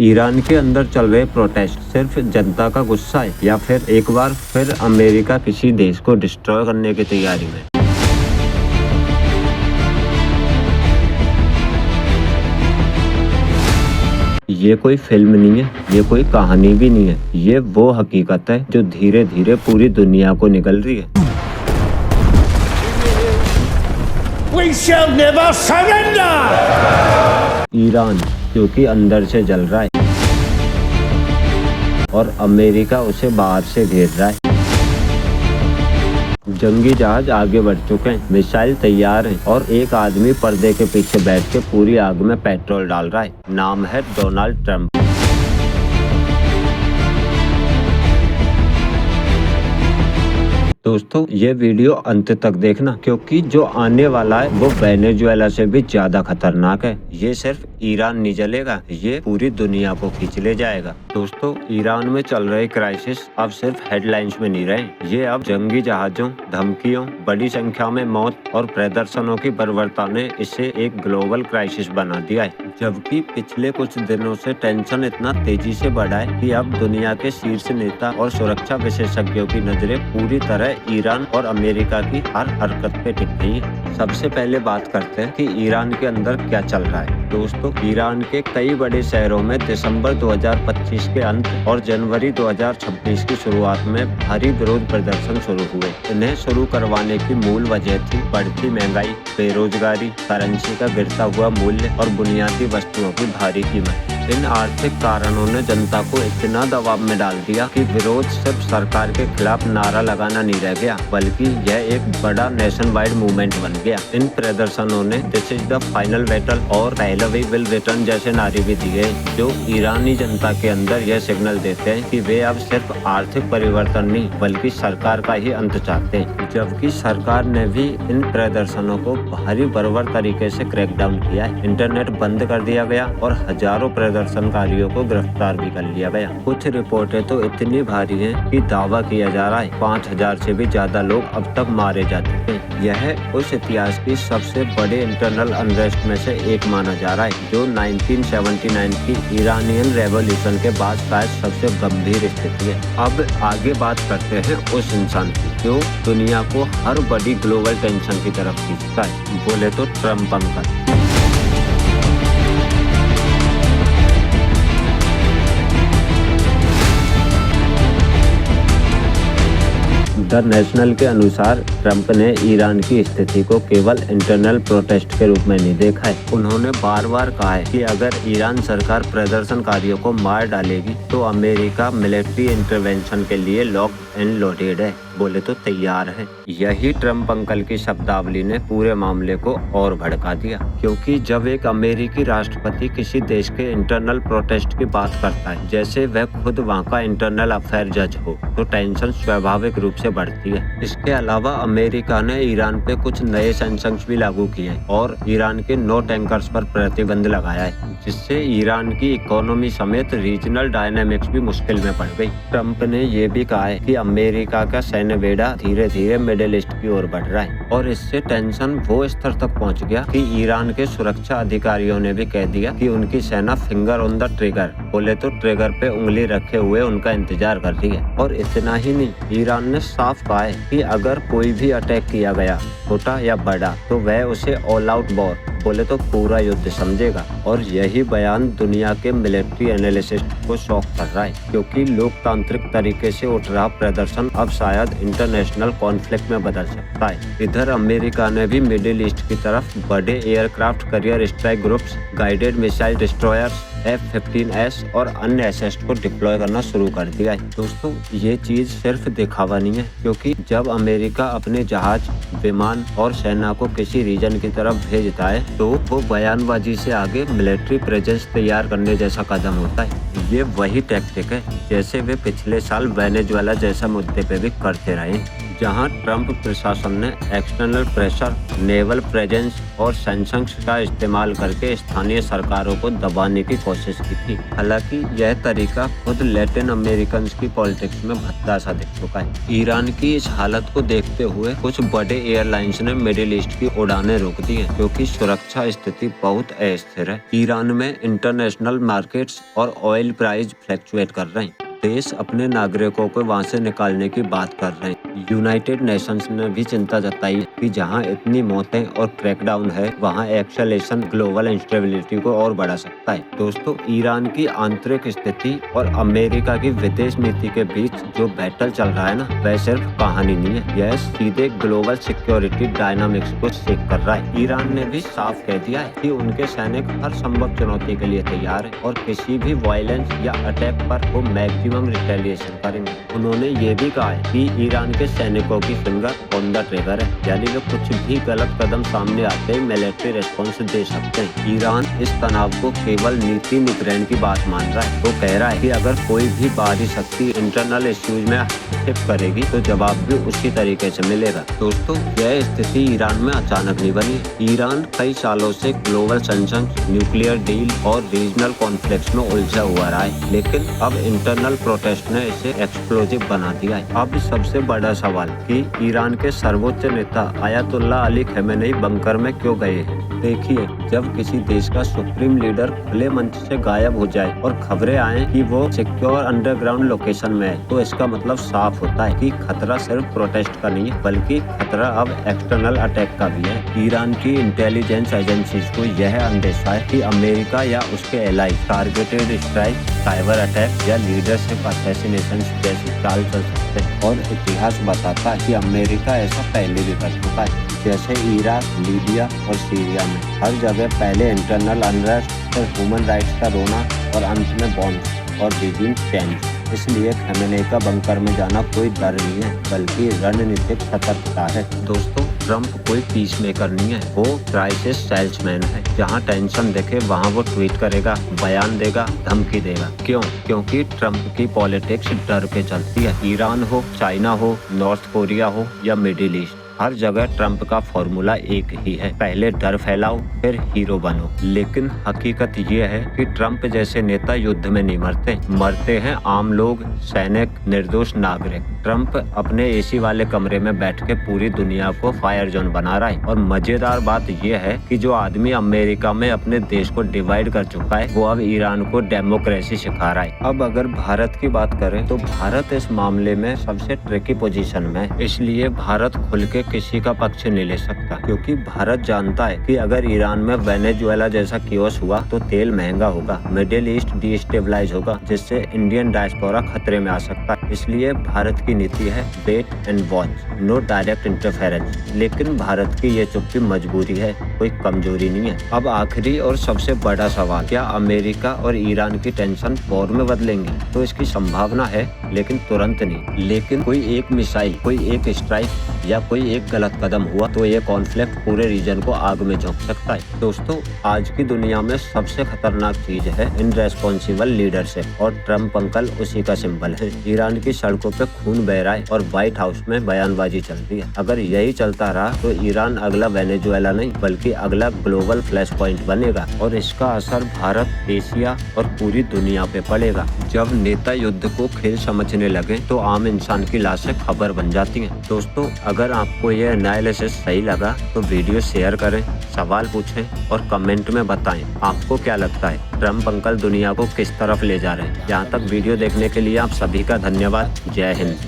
Iran के अंदर चल रहे प्रोटेस्ट सिर्फ जनता का गुस्सा है या फिर एक बार फिर अमेरिका किसी देश को डिस्ट्रॉय करने की तैयारी में? ये कोई फिल्म नहीं है, ये कोई कहानी भी नहीं है, ये वो हकीकत है जो धीरे धीरे पूरी दुनिया को निगल रही है। We shall never surrender! Iran क्योंकि अंदर से जल रहा है और अमेरिका उसे बाहर से घेर रहा है। जंगी जहाज आगे बढ़ चुके हैं, मिसाइल तैयार हैं और एक आदमी पर्दे के पीछे बैठ के पूरी आग में पेट्रोल डाल रहा है। नाम है डोनाल्ड ट्रंप। दोस्तों ये वीडियो अंत तक देखना, क्योंकि जो आने वाला है वो वेनेजुएला से भी ज्यादा खतरनाक है। ये सिर्फ ईरान नहीं जलेगा, ये पूरी दुनिया को खींच ले जाएगा। दोस्तों ईरान में चल रहे क्राइसिस अब सिर्फ हेडलाइंस में नहीं रहे, ये अब जंगी जहाजों, धमकियों, बड़ी संख्या में मौत और प्रदर्शनों की बर्बरता ने इसे एक ग्लोबल क्राइसिस बना दिया है। जबकि पिछले कुछ दिनों से टेंशन इतना तेजी से बढ़ा है कि अब दुनिया के शीर्ष नेता और सुरक्षा विशेषज्ञों की नजरें पूरी तरह ईरान और अमेरिका की हर हरकत पे टिक गई है। सबसे पहले बात करते हैं कि ईरान के अंदर क्या चल रहा है। दोस्तों ईरान के कई बड़े शहरों में दिसंबर 2025 के अंत और जनवरी 2026 की शुरुआत में भारी विरोध प्रदर्शन शुरू हुए। इन्हें शुरू करवाने की मूल वजह थी बढ़ती महंगाई, बेरोजगारी, करेंसी का गिरता हुआ मूल्य और बुनियादी वस्तुओं की भारी कीमत। इन आर्थिक कारणों ने जनता को इतना दबाव में डाल दिया कि विरोध सिर्फ सरकार के खिलाफ नारा लगाना नहीं रह गया, बल्कि यह एक बड़ा नेशन वाइड मूवमेंट बन गया। इन प्रदर्शनों ने this is the final battle और पहलवी विल रिटर्न जैसे नारे भी दिए, जो ईरानी जनता के अंदर यह सिग्नल देते हैं कि वे अब सिर्फ आर्थिक परिवर्तन नहीं बल्कि सरकार का ही अंत चाहते हैं। जबकि सरकार ने भी इन प्रदर्शनों को भारी बर्बर तरीके से क्रैकडाउन किया है। इंटरनेट बंद कर दिया गया और हजारों प्रदर्शनकारियों को गिरफ्तार भी कर लिया गया। कुछ रिपोर्टें तो इतनी भारी हैं कि दावा किया जा रहा है 5000 से भी ज्यादा लोग अब तक मारे जा चुके हैं। यह उस इतिहास की सबसे बड़े इंटरनल अनरेस्ट में से एक माना जा रहा है, जो 1979 की ईरानियन रेवोल्यूशन के बाद शायद सबसे गंभीर स्थिति है। अब आगे बात करते हैं उस इंसान की जो दुनिया को हर बड़ी ग्लोबल टेंशन की तरफ खींचता है, बोले तो ट्रम्प अंकल। द नेशनल के अनुसार ट्रंप ने ईरान की स्थिति को केवल इंटरनल प्रोटेस्ट के रूप में नहीं देखा है। उन्होंने बार बार कहा है कि अगर ईरान सरकार प्रदर्शनकारियों को मार डालेगी तो अमेरिका मिलिट्री इंटरवेंशन के लिए लॉक एंड लोडेड है, बोले तो तैयार है। यही ट्रंप अंकल की शब्दावली ने पूरे मामले को और भड़का दिया, क्योंकि जब एक अमेरिकी राष्ट्रपति किसी देश के इंटरनल प्रोटेस्ट की बात करता है जैसे वह खुद वहाँ का इंटरनल अफेयर जज हो, तो टेंशन स्वाभाविक रूप से बढ़ती है। इसके अलावा अमेरिका ने ईरान पे कुछ नए सैंक्शंस भी लागू किए हैं और ईरान के 9 टैंकर्स पर प्रतिबंध लगाया है, जिससे ईरान की इकोनॉमी समेत रीजनल डायनामिक्स भी मुश्किल में पड़ गई। ट्रंप ने ये भी कहा है कि अमेरिका का सैन्य बेड़ा धीरे धीरे मिडिल ईस्ट की ओर बढ़ रहा है और इससे टेंशन वो स्तर तक पहुंच गया कि ईरान के सुरक्षा अधिकारियों ने भी कह दिया कि उनकी सेना फिंगर ऑन द ट्रिगर, बोले तो ट्रिगर पे उंगली रखे हुए उनका इंतजार कर रही है। और इतना ही नहीं, ईरान ने साफ कहा है कि अगर कोई भी अटैक किया गया, छोटा या बड़ा, तो वह उसे ऑल आउट वॉर, बोले तो पूरा युद्ध समझेगा। और यही बयान दुनिया के मिलिट्री एनालिसिस्ट को शॉक कर रहा है, क्योंकि लोकतांत्रिक तरीके से उठ रहा प्रदर्शन अब शायद इंटरनेशनल कॉन्फ्लिक्ट में बदल सकता है। इधर अमेरिका ने भी मिडिल ईस्ट की तरफ बड़े aircraft carrier strike groups, guided missile destroyers, F-15S और अन्य एसेट्स को डिप्लॉय करना शुरू कर दिया है। दोस्तों ये चीज सिर्फ दिखावा नहीं है, क्योंकि जब अमेरिका अपने जहाज, विमान और सेना को किसी रीजन की तरफ भेजता है तो वो बयानबाजी से आगे मिलिट्री प्रेजेंस तैयार करने जैसा कदम होता है। ये वही टैक्टिक है जैसे वे पिछले साल वेनेजुएला जैसा मुद्दे पे भी करते रहे। जहां ट्रंप प्रशासन ने एक्सटर्नल प्रेशर, नेवल प्रेजेंस और सैंक्शंस का इस्तेमाल करके स्थानीय सरकारों को दबाने की कोशिश की थी। हालांकि यह तरीका खुद लैटिन अमेरिकन की पॉलिटिक्स में भद्दा सा दिख चुका है। ईरान की इस हालत को देखते हुए कुछ बड़े एयरलाइंस ने मिडिल ईस्ट की उड़ानें रोक दी हैं, क्योंकि सुरक्षा स्थिति बहुत अस्थिर है। ईरान में इंटरनेशनल मार्केट्स और ऑयल प्राइस फ्लक्चुएट कर रहे हैं। देश अपने नागरिकों को वहां से निकालने की बात कर रहे हैं। यूनाइटेड नेशंस ने भी चिंता जताई है कि जहां इतनी मौतें और क्रैकडाउन है, वहां एक्सेलेरेशन ग्लोबल इंस्टेबिलिटी को और बढ़ा सकता है। दोस्तों, ईरान की आंतरिक स्थिति और अमेरिका की विदेश नीति के बीच जो बैटल चल रहा है ना, वह सिर्फ कहानी नहीं है, यह सीधे ग्लोबल सिक्योरिटी डायनामिक्स को शेक कर रहा है। ईरान ने भी साफ कह दिया है कि उनके सैनिक हर संभव चुनौती के लिए तैयार है और किसी भी वायलेंस या अटैक पर वो मैक्सिमम रिटेलिएशन करेंगे। उन्होंने ये भी कहा है कि ईरान के सैनिकों की फिंगर ऑन द ट्रिगर है, यानी वे कुछ भी गलत कदम सामने आते ही मिलिट्री रिस्पॉन्स दे सकते हैं। ईरान इस तनाव को केवल नीति निग्रहण की बात मान रहा है। वो कह रहा है कि अगर कोई भी बाहरी शक्ति इंटरनल इश्यूज में हस्तक्षेप करेगी तो जवाब भी उसी तरीके से मिलेगा। दोस्तों, यह स्थिति ईरान में अचानक नहीं बनी। ईरान कई सालों से ग्लोबल सैंक्शंस, न्यूक्लियर डील और रीजनल कॉन्फ्लिक्ट्स में उलझा हुआ रहा है, लेकिन अब इंटरनल प्रोटेस्ट ने इसे एक्सप्लोजिव बना दिया है। अब सबसे बड़ा सवाल कि ईरान के सर्वोच्च नेता आयतुल्ला अली खमेनेई बंकर में क्यों गए हैं। देखिए, जब किसी देश का सुप्रीम लीडर खुले मंच से गायब हो जाए और खबरें आए कि वो सिक्योर अंडरग्राउंड लोकेशन में है, तो इसका मतलब साफ होता है कि खतरा सिर्फ प्रोटेस्ट का नहीं है, बल्कि खतरा अब एक्सटर्नल अटैक का भी है। ईरान की इंटेलिजेंस एजेंसीज को यह अंदेशा है कि अमेरिका या उसके ally targeted strike, cyber attack या लीडरशिप असैसिनेशन जैसी चाल चल सकते हैं। और इतिहास बताता है कि अमेरिका ऐसा पहले भी कर चुका है, जैसे इराक, लीबिया और सीरिया में। हर जगह पहले इंटरनल अनरेस्ट, फिर ह्यूमन राइट्स का रोना और अंत में बॉम्ब और रिजीम चेंज। इसलिए खमेनेई का बंकर में जाना कोई डर नहीं है, बल्कि रणनीतिक सतर्कता है। दोस्तों, ट्रंप कोई पीस मेकर नहीं है, वो क्राइसिस सेल्समैन है। जहां टेंशन देखे वहां वो ट्वीट करेगा, बयान देगा, धमकी देगा। क्यों? क्योंकि ट्रंप की पॉलिटिक्स डर पे चलती है। ईरान हो, चाइना हो, नॉर्थ कोरिया हो या मिडिल ईस्ट, हर जगह ट्रंप का फॉर्मूला एक ही है, पहले डर फैलाओ फिर हीरो बनो। लेकिन हकीकत ये है कि ट्रंप जैसे नेता युद्ध में नहीं मरते, मरते हैं आम लोग, सैनिक, निर्दोष नागरिक। ट्रंप अपने एसी वाले कमरे में बैठ के पूरी दुनिया को फायर जोन बना रहा है। और मजेदार बात यह है कि जो आदमी अमेरिका में अपने देश को डिवाइड कर चुका है, वो अब ईरान को डेमोक्रेसी सिखा रहा है। अब अगर भारत की बात करें तो भारत इस मामले में सबसे ट्रिकी पोजीशन में है। इसलिए भारत खुल के किसी का पक्ष नहीं ले सकता, क्योंकि भारत जानता है कि अगर ईरान में वेनेजुएला जैसा कियोस हुआ तो तेल महंगा होगा, मिडिल ईस्ट डिस्टेबलाइज होगा, जिससे इंडियन डायस्पोरा खतरे में आ सकता है। इसलिए भारत की नीति है wait and watch, no direct interference. लेकिन भारत की ये चुप्पी मजबूरी है, कोई कमजोरी नहीं है। अब आखिरी और सबसे बड़ा सवाल, क्या अमेरिका और ईरान की टेंशन वॉर में बदलेंगी? तो इसकी संभावना है, लेकिन तुरंत नहीं। लेकिन कोई एक मिसाइल, कोई एक स्ट्राइक या कोई एक गलत कदम हुआ तो ये कॉन्फ्लिक्ट पूरे रीजन को आग में झोंक सकता है। दोस्तों, आज की दुनिया में सबसे खतरनाक चीज है इनरेस्पॉन्सिबल लीडरशिप, और ट्रंप अंकल उसी का सिंबल है। ईरान की सड़कों पे खून बह रहा है और व्हाइट हाउस में बयानबाजी चल रही है। अगर यही चलता रहा तो ईरान अगला वेनेजुएला नहीं, बल्कि अगला ग्लोबल फ्लैश पॉइंट बनेगा, और इसका असर भारत, एशिया और पूरी दुनिया पे पड़ेगा। जब नेता युद्ध को खेल समझने लगे तो आम इंसान की लाशें खबर बन जाती हैं। दोस्तों, अगर आपको यह एनालिसिस सही लगा तो वीडियो शेयर करें, सवाल पूछें और कमेंट में बताएं आपको क्या लगता है ट्रंप अंकल दुनिया को किस तरफ ले जा रहे हैं। यहाँ तक वीडियो देखने के लिए आप सभी का धन्यवाद। जय हिंद।